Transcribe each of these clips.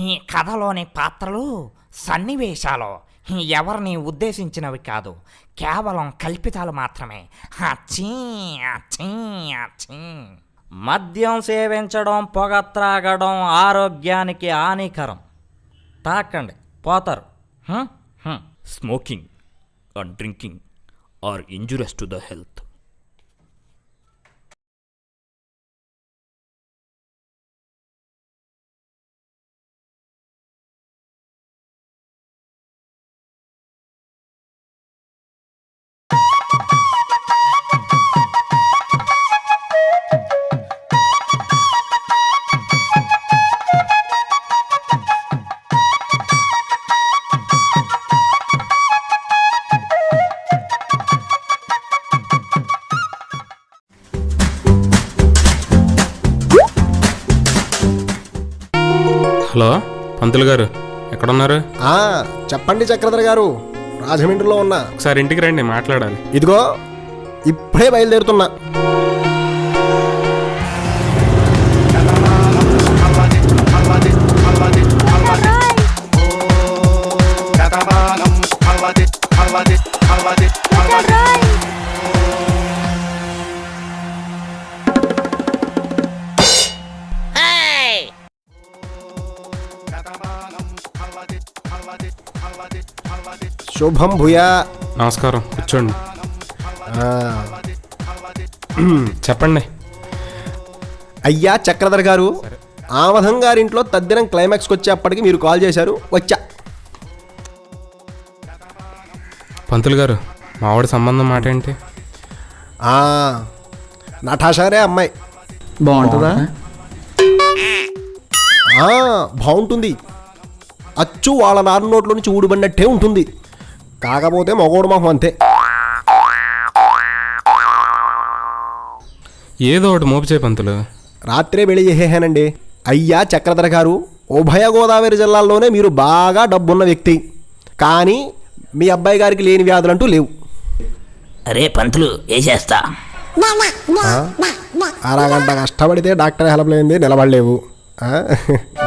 ఈ కథలోని పాత్రలు సన్నివేశాలు ఎవరిని ఉద్దేశించినవి కాదు, కేవలం కల్పితాలు మాత్రమే. అచ్చీ అచ్చీ అచ్చీ. మద్యం సేవించడం, పొగ త్రాగడం ఆరోగ్యానికి హానికరం. తాకండి, పోతారు. Smoking and drinking are injurious to the health. Hello పంతులు గారు, ఎక్కడున్నారు? చెప్పండి చక్రధర్ గారు, రాజమండ్రిలో ఉన్నా. ఒకసారి ఇంటికి రండి, మాట్లాడాలి. ఇదిగో ఇప్పుడే బయలుదేరుతున్నా. శుభం భూయా. నమస్కారం, కూర్చోండి. చెప్పండి. అయ్యా చక్రధర్ గారు, ఆమధం గారింట్లో తద్దినం క్లైమాక్స్కి వచ్చేప్పటికి మీరు కాల్ చేశారు, వచ్చా. పంతులు గారు, మావాడి సంబంధం మాట ఏంటి? నటాషారే అమ్మాయి. బాగుంటుందా? బాగుంటుంది. అచ్చు వాళ్ళ నాన్న నోట్లో నుంచి ఊడిపడినట్టే ఉంటుంది. కాకపోతే మగోడు మొహం అంతే. ఏదో ఒకటి మోపిచే పంతులు. రాత్రే పెళ్లి చేసేహానండి. అయ్యా చక్రధర్ గారు, ఉభయ గోదావరి జిల్లాల్లోనే మీరు బాగా డబ్బున్న వ్యక్తి, కానీ మీ అబ్బాయి గారికి లేని వ్యాధులంటూ లేవు. అరే పంతులు, వేసేస్తా. అరగంట కష్టపడితే డాక్టర్ హెల్ప్ లేనిది నిలబడలేవు.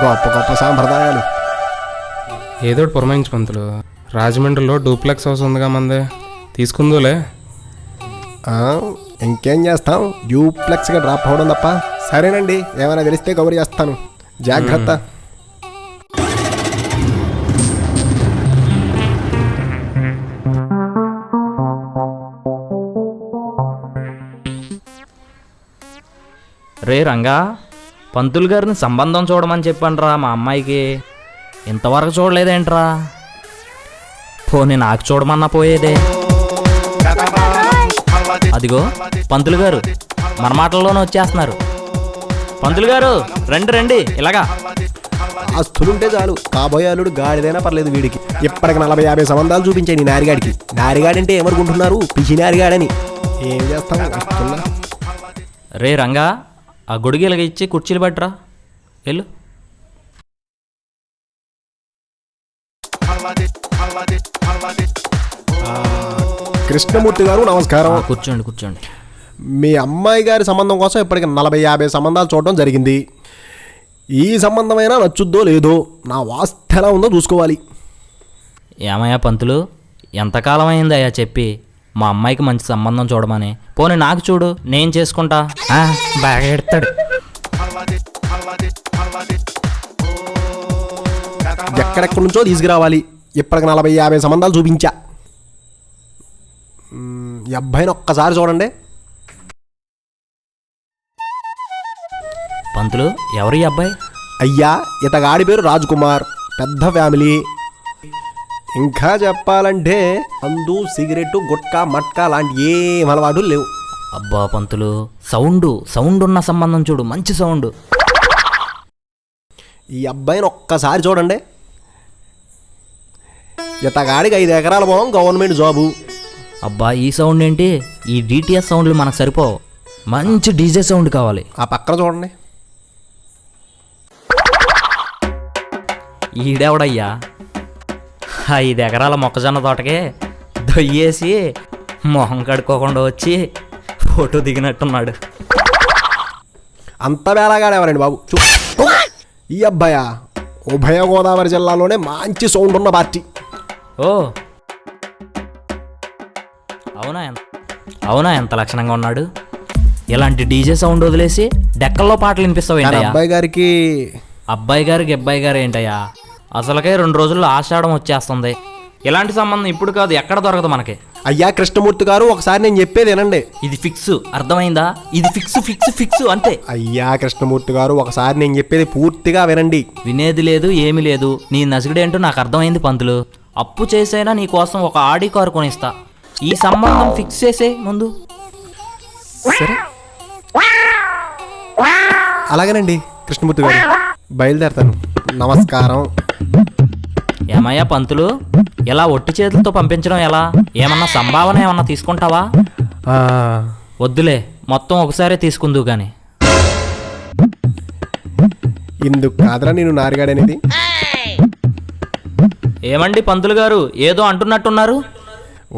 గొప్ప గొప్ప సాంప్రదాయాలు. ఏదో ఒకటి పురమాయించు పంతులు. రాజమండ్రిలో డూప్లెక్స్ హౌస్ ఉందిగా మందే, తీసుకుందోలే. ఇంకేం చేస్తాం, డ్యూప్లెక్స్గా డ్రాప్ అవ్వడం తప్ప. సరేనండి, ఏమైనా తెలిస్తే కవర్ చేస్తాను. జాగ్రత్త. రే రంగా, పంతులు గారిని సంబంధం చూడమని చెప్పండిరా మా అమ్మాయికి. ఇంతవరకు చూడలేదేంట్రా? పోనీ నాకు చూడమన్నా పోయేదే. అదిగో పంతులు గారు మన మాటల్లోనే వచ్చేస్తున్నారు. పంతులు గారు, రండి రండి, ఇలాగా. ఆస్తులుంటే చాలు, కాబోయే అల్లుడు గాడిదైనా పర్లేదు వీడికి. ఇప్పటికి 40-50 సంబంధాలు చూపించాయి నీ నారిగాడికి. నారిగాడంటే ఏమనుకుంటున్నారు, పిచ్చి నారిగాడని. ఏం చేస్తాం. రే రంగా, ఆ గొడుగు ఇలాగ ఇచ్చి కుర్చీలు పట్టరా, వెళ్ళు. కృష్ణమూర్తి గారు నమస్కారం. కూర్చోండి కూర్చోండి. మీ అమ్మాయి గారి సంబంధం కోసం ఇప్పటికి 40-50 సంబంధాలు చూడడం జరిగింది. ఈ సంబంధమైనా నచ్చుద్దో లేదో, నా వాస్తు ఎలా ఉందో చూసుకోవాలి. ఏమయ్యా పంతులు, ఎంతకాలం అయిందయ్యా చెప్పి మా అమ్మాయికి మంచి సంబంధం చూడమని? పోనీ నాకు చూడు, నేను చేసుకుంటా. బాగా ఎడతాడు. ఎక్కడెక్కడి నుంచో తీసుకురావాలి. ఇప్పటికి 40-50 సంబంధాలు చూపించా. ఈ అబ్బాయిని ఒక్కసారి చూడండి. పంతులు, ఎవరు ఈ అబ్బాయి? అయ్యా, ఇతగాడి పేరు రాజ్ కుమార్. పెద్ద ఫ్యామిలీ. ఇంకా చెప్పాలంటే అందు, సిగరెట్, గుట్కా, మట్కా లాంటి ఏం అలవాటు లేవు. అబ్బా పంతులు, సౌండ్ ఉన్న సంబంధం చూడు, మంచి సౌండ్. ఈ అబ్బాయిని ఒక్కసారి చూడండి. ఇతగాడికి 5 ఎకరాల పొలం, గవర్నమెంట్ జాబు. అబ్బా, ఈ సౌండ్ ఏంటి? ఈ డిటిఎస్ సౌండ్లు మనకు సరిపోవు, మంచి డీజే సౌండ్ కావాలి. ఆ పక్కన చూడండి. ఈడెవడయ్యా? 5 ఎకరాల మొక్కజొన్న తోటకే దొయ్యేసి మొహం కడుక్కోకుండా వచ్చి ఫోటో దిగినట్టున్నాడు. అంత బేలాగాడేవారండి బాబు. ఈ అబ్బాయా ఉభయ గోదావరి జిల్లాలోనే మంచి సౌండ్ ఉన్న పార్టీ. ఓ అవునా అవునా ఎంత లక్షణంగా ఉన్నాడు. ఇలాంటి డీజే సౌండ్ వదిలేసి డెక్కల్లో పాటలు వినిపిస్తావు కానీ ఏంటయ్యా? అబ్బాయి గారికి అబ్బాయి గారు ఏంటయ్యా? అసలుకే 2 రోజుల్లో ఆషాఢం వచ్చేస్తుంది. ఇలాంటి సంబంధం ఇప్పుడు కాదు, ఎక్కడ దొరకదు మనకి. అయ్యా కృష్ణమూర్తి గారు ఒకసారి నేను చెప్పేది వినండి. ఇది ఫిక్స్, అర్థమైందా? ఇది ఫిక్స్ ఫిక్స్ ఫిక్స్ అంతే. అయ్యా కృష్ణమూర్తి గారు ఒకసారి నేను చెప్పేది పూర్తిగా వినండి. వినేది లేదు ఏమీ లేదు. నీ నసిగుడేంటో నాకు అర్థమైంది పంతులు. అప్పు చేసైనా నీ కోసం ఒక ఆడి కారు కొనిస్తా. ఈ సంబంధం ఫిక్స్ చేసే ముందు. సరే అలాగేనండి కృష్ణమూర్తి గారు, బయలుదేరతాను. నమస్కారం. ఏమయ్యా పంతులు, ఇలా ఒట్టి చేతులతో పంపించడం ఎలా? ఏమన్నా సంభావన ఏమన్నా తీసుకుంటావా? వద్దులే, మొత్తం ఒకసారి తీసుకుందు గాని. ఇందుకు కాదురా నేను నారిగాడనేది. ఏమండి పంతులు గారు, ఏదో అంటున్నట్టున్నారు?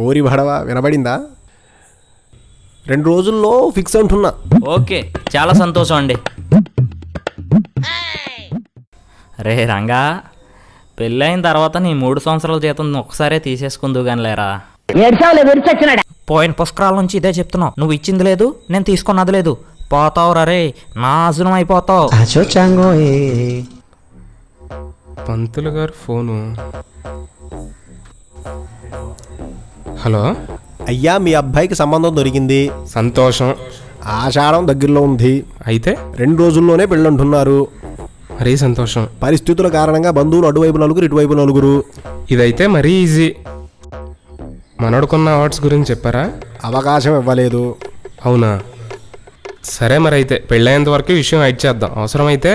ఓరి భడవా, వినబడిందా? 2 రోజుల్లో ఫిక్స్ అంటున్నా. ఓకే, చాలా సంతోషం అండి. రే రంగా, పెళ్ళైన తర్వాత నీ 3 సంవత్సరాల జీతం ఒకసారే తీసేసుకుందు గాని లేరా. పోయిన పుష్కరాల నుంచి ఇదే చెప్తున్నావు. నువ్వు ఇచ్చింది లేదు, నేను తీసుకున్నది లేదు. పోతావు రే, నాశనం అయిపోతావు. పంతులు గారు ఫోను. హలో. అయ్యా మీ అబ్బాయికి సంబంధం దొరికింది. సంతోషం. ఆషాఢం దగ్గరలో ఉంది. అయితే 2 రోజుల్లోనే పెళ్ళంటున్నారు. మరీ సంతోషం. పరిస్థితుల కారణంగా బంధువులు అటువైపు 4, ఇటువైపు 4. ఇదైతే మరీ ఈజీ. మనోడుకున్న అవార్డ్స్ గురించి చెప్పారా? అవకాశం ఇవ్వలేదు. అవునా? సరే, మరి అయితే పెళ్ళైనంత వరకు విషయం హైడ్ చేద్దాం. అవసరమైతే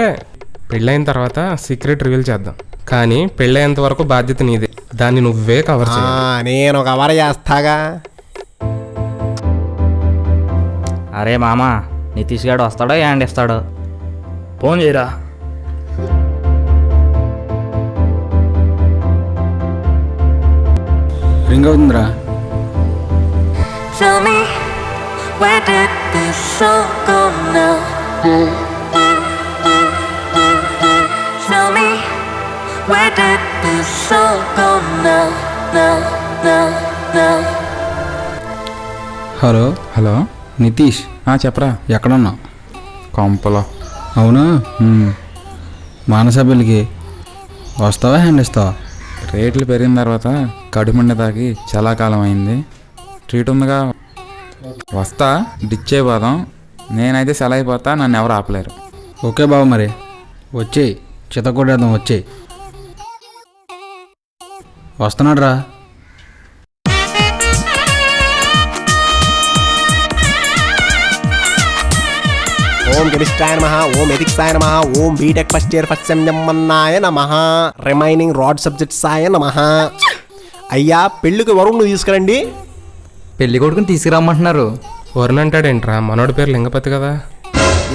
పెళ్ళైన తర్వాత సీక్రెట్ రివీల్ చేద్దాం. కానీ పెళ్ళైనంత వరకు బాధ్యత నీదే. దాన్ని నువ్వే కవర్ చేయాలి. నేను కవర్ చేస్తాగా. అరే మామ, నితీష్ గారు వస్తాడో యాండ్ ఇస్తాడో? ఫోన్ చేయరా. రింగ్ అవుతుందిరా. Tell me, where did this song go now? Tell me, where did this song go now? Hello. Hello Nitish, చెప్పరా, ఎక్కడున్నావు? కొంపలో. అవునా? మానస పెళ్ళికి వస్తావా, హ్యాండ్ ఇస్తావా? రేట్లు పెరిగిన తర్వాత కడుమండ తాకి చాలా కాలం అయింది. ట్రీట్ ఉందిగా, వస్తా. డిచ్ అయిపోదాం. నేనైతే సెల అయిపోతా, నన్ను ఎవరు ఆపలేరు. ఓకే బాబు, మరి వచ్చేయి, చితకొడేద్దాం. వచ్చేయి. వస్తున్నాడు రా. ఓం గరిష్టాయ నమః, ఓం ఎథిక్సాయ నమః, ఓం B Tech first year first sem జమ్మన్నాయ నమః, రిమైనింగ్ రాడ్ సబ్జెక్ట్సాయ నమః. అయ్యా పెళ్ళికి వరుణ్ణి తీసుకురండి. పెళ్లి కొడుకుని తీసుకురమ్మంటున్నారు. వరుణ్ అంటాడేంట్రా? మనోడి పేరు లింగపతి కదా.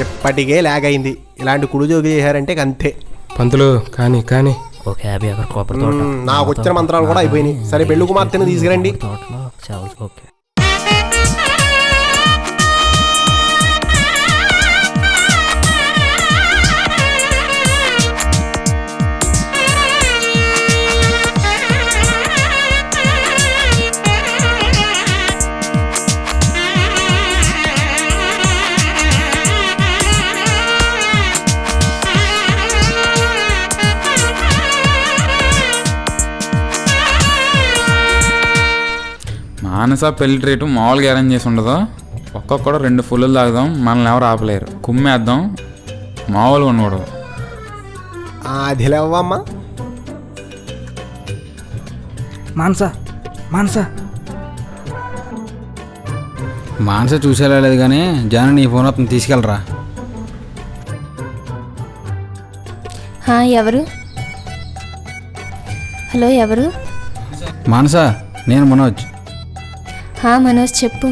ఇప్పటికే లాగ్ అయింది. ఇలాంటి కుడిజోగి చేశారంటే అంతే. పంతులు కానీ కానీ ఓకే, 50 ఎకర్ కొబ్బరి తోట. నాకు వచ్చిన మంత్రాలు కూడా అయిపోయినాయి. సరే పెళ్లి కుమార్తెను తీసుకురండి. తోటలో చాలు. ఓకే. మానస పెళ్లి రేటు మామూలుగా అరేంజ్ చేసి ఉండదు. ఒక్కొక్కడు 2 ఫుల్లు తాగుదాం, మనల్ని ఎవరు ఆపలేరు. కుమ్మేద్దాం, మామూలుగా ఉండకూడదు. అది లేవమ్మా. మానస చూసేలా లేదు కానీ జాను నీ ఫోన్ అతను తీసుకెళ్ళరా. ఎవరు? హలో, ఎవరు? మానస, నేను మనోజ్. మనోజ్ చెప్పు.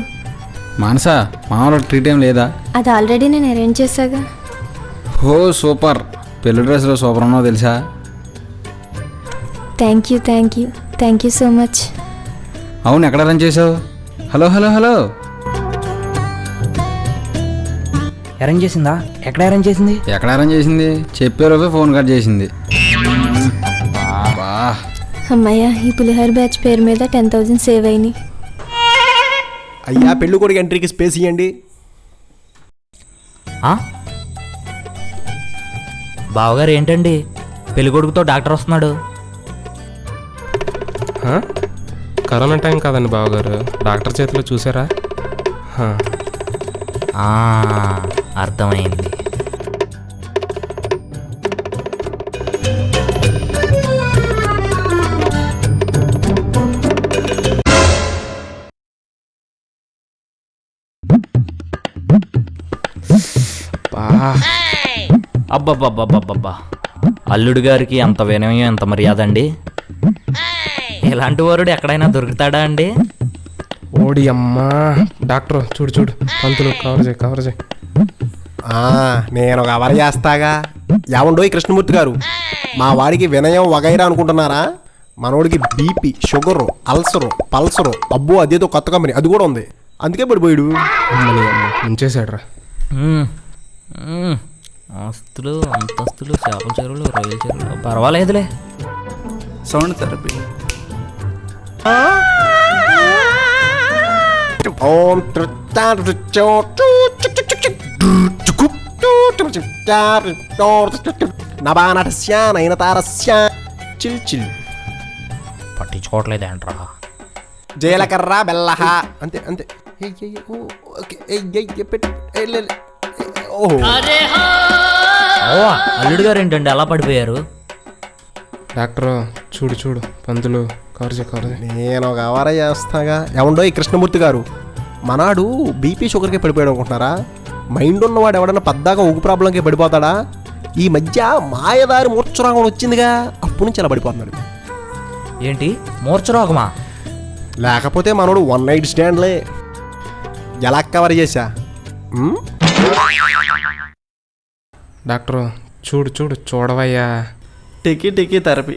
మానస, మామూలు ట్రీట్ ఏం లేదా? అది ఆల్రెడీ నేను అరేంజ్ చేశాగా. ఓ సూపర్. పెళ్లి డ్రెస్లో సూపర్ ఉన్నావు తెలుసా? Thank you so much. అవును, ఎక్కడ అరేంజ్ చేసావు? Hello hello hello. అరేంజ్ చేసిందా? ఎక్కడ అరేంజ్ చేసింది? ఎక్కడ అరేంజ్ చేసింది? చెప్పే లోపే ఫోన్ కట్ చేసింది. అమ్మయ్య ఈ పులిహోర బ్యాచ్ పేరు మీద 10,000 సేవ్ అయినాయి. అయ్యా పెళ్ళి కొడుకు ఎంట్రీకి స్పేస్ ఇవ్వండి. బావగారు ఏంటండి పెళ్ళికొడుకుతో డాక్టర్ వస్తున్నాడు. కరోనా టైం కాదండి బావగారు, డాక్టర్ చేతిలో చూసారా? అర్థమైంది. అబ్బబ్బబ్బబ్బబ్బా, అల్లుడు గారికి అంత వినయం ఎంత మర్యాద అండి. ఇలాంటి వరుడు ఎక్కడైనా దొరుకుతాడా అండి? ఓడి అమ్మా డాక్టర్ చూడు చూడు, పంతులు కవర్ చేయి. నేను ఒక అవర చేస్తాగా. ఏమండోయ్ కృష్ణమూర్తి గారు, మా వాడికి వినయం వగైరా అనుకుంటున్నారా? మనోడికి బీపీ, షుగరు, అల్సరు, పల్సరు, అబ్బో అదేదో కొత్త కంపెనీ అది కూడా ఉంది, అందుకే పడిపోయాడు. ఉంచేసాడు రా. ఆస్తులు అంతస్తులు చేపల చెరువులు రొయ్యల చెరువులు పర్వాలేదులే. Sound therapy. ఓం నభానటస్య నయనతారస్య చిల్ చిల్. పట్టించుకోవట్లేదేంట్రా. జీలకర్ర బెల్లహ అంతే అంతే. అల్లుడు గారు ఏంటండి అలా పడిపోయారు? డాక్టర్ చూడు చూడు, పంతులు కవర్ చేయి. నేను ఒక అవర చేస్తాగా. ఏమండో ఈ కృష్ణమూర్తి గారు, మనాడు బీపీ షుగర్కి పడిపోయాడు అనుకుంటున్నారా? మైండ్ ఉన్నవాడు ఎవడన్నా పద్దాగా ఊగు ప్రాబ్లంకి పడిపోతాడా? ఈ మధ్య మాయదారి మూర్ఛరోగం వచ్చిందిగా, అప్పటి నుంచి అలా పడిపోతున్నాడు. ఏంటి మూర్ఛరోగమా? లేకపోతే మనోడు 1 నైట్ స్టాండ్లే. ఎలా కవర్ చేశా? డాక్టర్ చూడు చూడు చూడవయ్యా. టికీ థెరపీ.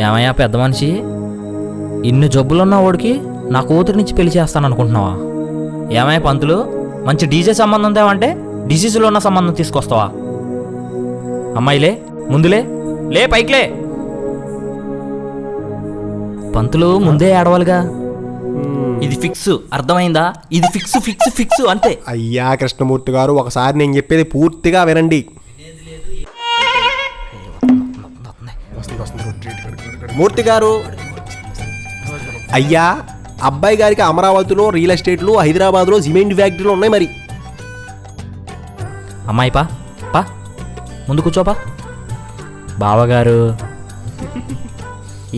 ఏమయ్యా పెద్ద మనిషి, ఇన్ని జబ్బులున్న వాడికి నా కూతురు నుంచి పెళ్లి చేస్తాను అనుకుంటున్నావా? ఏమయ్యా పంతులు, మంచి డీజే సంబంధం తేవంటే డిసీజులో ఉన్న సంబంధం తీసుకొస్తావా? అమ్మాయిలే ముందులే, లే పైకిలే. పంతులు ముందే ఏడవాలిగా. ఇది ఫిక్స్, అర్థమైందా? ఇది ఫిక్స్ ఫిక్స్ ఫిక్స్ అంతే. అయ్యా కృష్ణమూర్తి గారు, ఒకసారి నేను చెప్పేది పూర్తిగా వినండి. మూర్తి గారు, అయ్యా అబ్బాయి గారికి అమరావతిలో రియల్ ఎస్టేట్లు, హైదరాబాద్లో సిమెంట్ ఫ్యాక్టరీలు ఉన్నాయి. మరి అమ్మాయి పా పా ముందు కూర్చోపా. బావగారు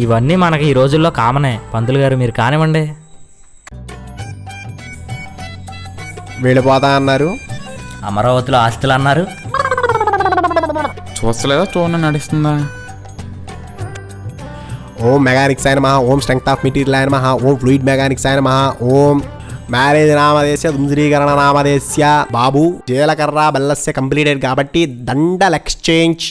ఇవన్నీ మనకి ఈ రోజుల్లో కామనే. పంతులు గారు మీరు కానివ్వండి. వెళ్ళిపోతా అన్నారు, అమరావతిలో ఆస్తులు అన్నారు. చూస్తలేదా? చూడండి నడుస్తుందా? ఓం మెకానిక్స్ ఆయన మహా, ఓం స్ట్రెంగ్త్ ఆఫ్ మెటీరియల్ ఆయన మహా, ఓం ఫ్లూయిడ్ మెకానిక్స్ ఆయన మహా, ఓం మ్యారేజ్ నామదేశ్య దుంద్రీకరణ నామదేశ్య. బాబు జీలకర్ర బెల్లస్య కంప్లీటెడ్ కాబట్టి దండల్ ఎక్స్చేంజ్.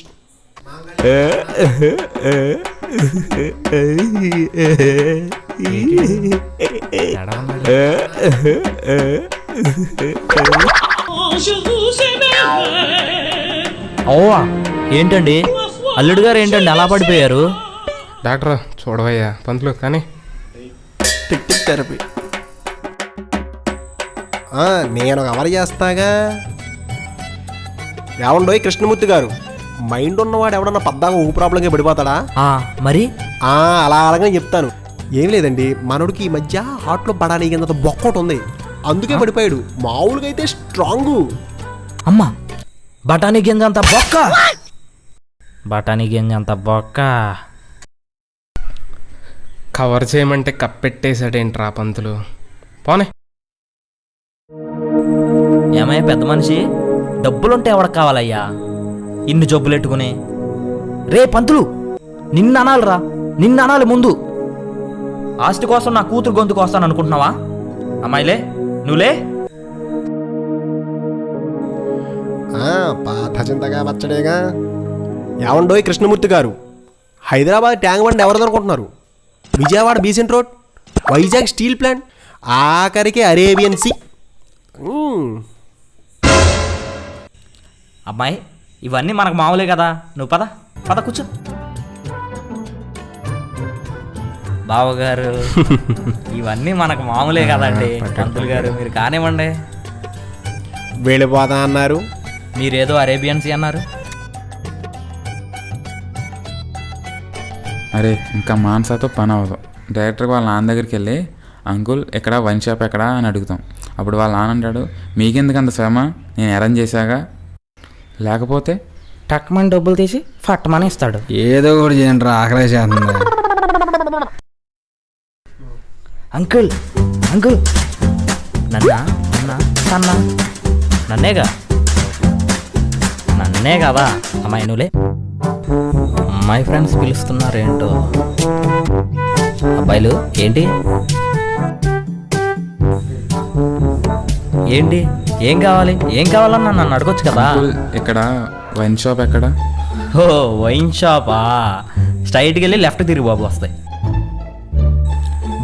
ఓవా ఏంటండి అల్లుడు గారు ఏంటండి అలా పడిపోయారు? డాక్టర్ చూడవయ్యా, పంతులు కానీ. Tick therapy. నేను కవర్ చేస్తాగా. ఏమండోయ్ కృష్ణమూర్తి గారు, మైండ్ ఉన్నవాడు ఎవడన్నా పద్దాగా ఊ ప్రాబ్లంగా పడిపోతాడా? మరి అలా అలాగే చెప్తాను. ఏం లేదండి, మనోడికి ఈ మధ్య హార్ట్లో బడానీ కింద బొక్కోటి ఉంది, అందుకే పడిపోయాడు. మామూలుగా అయితే స్ట్రాంగు. అమ్మా బఠానీ గింజంత బొక్క, బఠానీ గింజంత బొక్క. కవర్ చేయమంటే కప్పెట్టేశాడేంట్రా పంతులు, పోనే. ఏమయ్యా పెద్ద మనిషి, డబ్బులుంటే ఎవడకు కావాలయ్యా ఇన్ని జబ్బులెట్టుకుని? రే పంతులు, నిన్ను అనాలిరా, నిన్ను అనాలి ముందు. ఆస్తి కోసం నా కూతురు గొంతుకు వస్తాను అనుకుంటున్నావా? అమ్మాయిలే నువ్వులే. పాత చింతగా వచ్చడేగా. ఏమండోయ్ కృష్ణమూర్తి గారు, హైదరాబాద్ ట్యాంక్ బండ్ ఎవరు అనుకుంటున్నారు? Vijayawada Besant road, Vizag steel plant, ఆఖరికి అరేబియన్ సీ, అమ్మాయి ఇవన్నీ మనకు మామూలే కదా, నువ్వు పద పద కూర్చో. బావగారు ఇవన్నీ మనకు మామూలే కదండి. పంతులు గారు మీరు కానివ్వండి. వెళ్ళిపోతా అన్నారు. మీరేదో అరేబియన్సీ అన్నారు. అరే ఇంకా మానసాతో పని అవ్వదు. డైరెక్టర్ వాళ్ళ నాన్న దగ్గరికి వెళ్ళి అంకుల్ ఎక్కడ వైన్ షాప్ ఎక్కడా అని అడుగుతాం. అప్పుడు వాళ్ళ నాన్న అంటాడు, మీకెందుకు అంత శ్రమ, నేను అరేంజ్ చేశాగా. లేకపోతే టక్మని డబ్బులు తీసి ఫట్టమని ఇస్తాడు. ఏదో ఒకటి చేయండి రా, ఆకలి చేస్తుంది. అంకుల్ అంకుల్ నన్నా అన్నా అన్నా నన్నేగా నన్నే కదా అమ్మాయి నువ్వులే. అమ్మాయి ఫ్రెండ్స్ పిలుస్తున్నారు ఏంటో. అబ్బాయిలు ఏంటి ఏంటి ఏం కావాలి ఏం కావాలన్నా నన్ను అడగొచ్చు కదా. అంకుల్ ఇక్కడ వైన్ షాప్ ఎక్కడ? ఓ వైన్ షాపా, స్ట్రైట్కి వెళ్ళి లెఫ్ట్ తిరిగి బాబు వస్తాయి.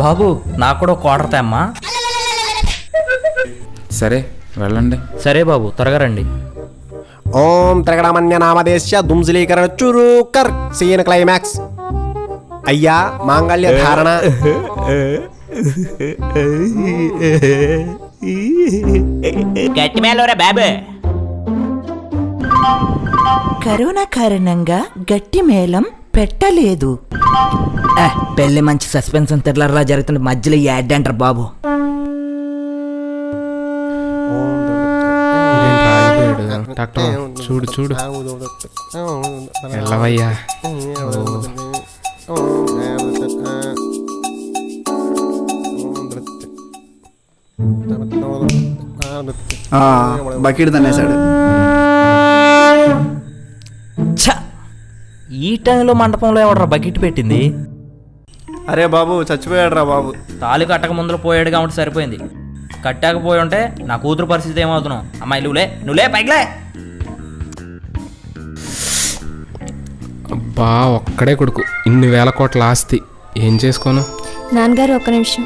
బాబు నాకు కూడా ఒక క్వార్టర్ తేమ్మా. సరే వెళ్ళండి. సరే బాబు త్వరగా రండి. ఓం త్రిగణమన్య నామదేశ్య దుంసిలీకరణ చురుకర్ సీన్ క్లైమాక్స్. అయ్యా మాంగళ్య ధారణ. బాబు కరోనా కారణంగా గట్టి మేళం పెట్టలేదు. పెళ్లి మంచి సస్పెన్స్ థ్రిల్లర్లా జరుగుతుంది, మధ్యలో యాడ్ అంటారు బాబు. చూడు చూడు వెళ్ళవయ్యా. బకెట్ తన్నేశాడు. ఛ! ఈ టైంలో మండపంలో ఎవడరా బకెట్ పెట్టింది? అరే బాబు చచ్చిపోయాడు రా బాబు. తాళి కట్టక ముందులో పోయాడు కాబట్టి సరిపోయింది. కట్టాకపోయి ఉంటే నా కూతురు పరిస్థితి ఏమవుతున్నావు? అమ్మాయి నువ్వులే పైకిలే. అబ్బా ఒక్కడే కొడుకు, ఇన్ని వేల కోట్ల ఆస్తి, ఏం చేసుకోను. నాన్నగారు ఒక్క నిమిషం.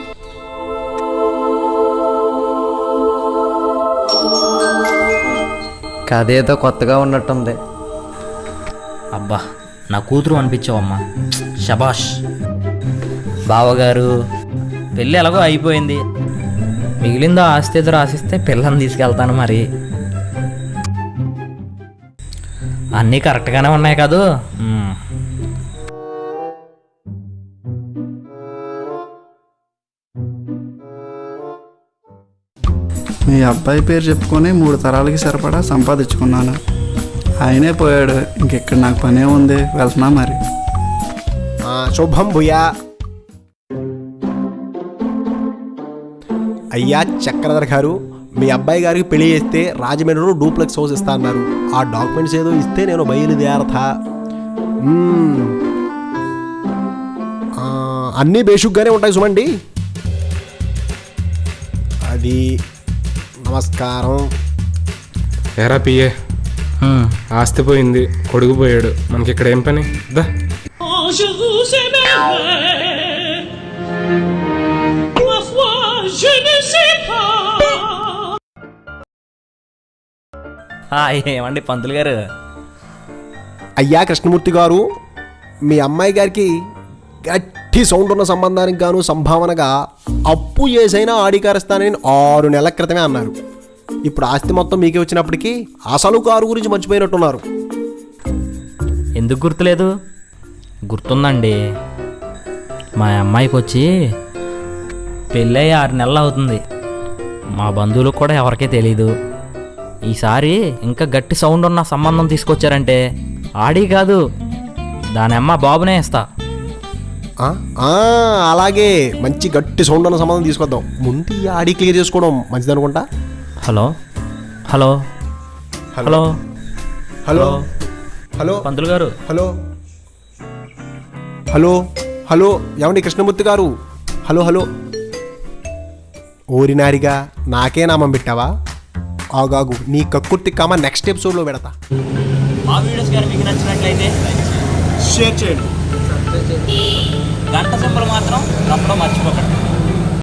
కదేదో కొత్తగా ఉన్నట్టుంది. అబ్బా నా కూతురు అనిపించావమ్మా, శబాష్. బావగారు పెళ్ళి ఎలాగో అయిపోయింది, మిగిలిందో ఆస్తి ఎదురు ఆశిస్తే పిల్లని తీసుకెళ్తాను. మరి అన్నీ కరెక్ట్గానే ఉన్నాయి కదూ? మీ అబ్బాయి పేరు చెప్పుకొని 3 తరాలకి సరిపడా సంపాదించుకున్నాను. ఆయనే పోయాడు, ఇంకెక్కడ నాకు పనే ఉంది, వెళ్తున్నా మరి. శుభం భూయా. అయ్యా చక్రధర్ గారు, మీ అబ్బాయి గారికి పెళ్లి చేస్తే రాజమండ్రిలో డూప్లెక్స్ హౌస్ ఇస్తా అన్నారు. ఆ డాక్యుమెంట్స్ ఏదో ఇస్తే నేను బయలుదేరతా. అన్నీ బేషుగ్గానే ఉంటాయి చూడండి. అది నమస్కారం. ఎరా పిఏ, ఆస్తి పోయింది, కొడుకు పోయాడు, మనకి ఇక్కడ ఏం పని? దా ఏమండి పంతులు గారు? అయ్యా కృష్ణమూర్తి గారు, మీ అమ్మాయి గారికి గట్టి సౌండ్ ఉన్న సంబంధానికి గాను సంభావనగా అప్పు చేసైనా ఆడికారిస్తానని 6 నెలల క్రితమే అన్నారు. ఇప్పుడు ఆస్తి మొత్తం మీకే వచ్చినప్పటికీ అసలు కారు గురించి మర్చిపోయినట్టున్నారు. ఎందుకు గుర్తులేదు? గుర్తుందండి. మా అమ్మాయికి వచ్చి పెళ్ళై 6 నెలలు అవుతుంది. మా బంధువులకు కూడా ఎవరికీ తెలీదు. ఈసారి ఇంకా గట్టి సౌండ్ ఉన్న సంబంధం తీసుకొచ్చారంటే ఆడి కాదు, దాని అమ్మ బాబునే ఇస్తా. అలాగే మంచి గట్టి సౌండ్ ఉన్న సంబంధం తీసుకొద్దాం. ముందు ఈ ఆడి క్లియర్ చేసుకోవడం మంచిది అనుకుంటా. Hello hello hello hello hello పంతులు గారు. హలో హలో హలో ఏమండి కృష్ణమూర్తి గారు? Hello hello. ఓరినారిగా నాకే నామం పెట్టావా? ఆగాగు, నీ కక్కుర్తి కామ నెక్స్ట్ ఎపిసోడ్లో పెడతా. మా వీడియోస్ కానీ మీకు నచ్చినట్లయితే షేర్ చేయండి. గంట సింబల్ మాత్రం నొక్కడం మర్చిపోకండి.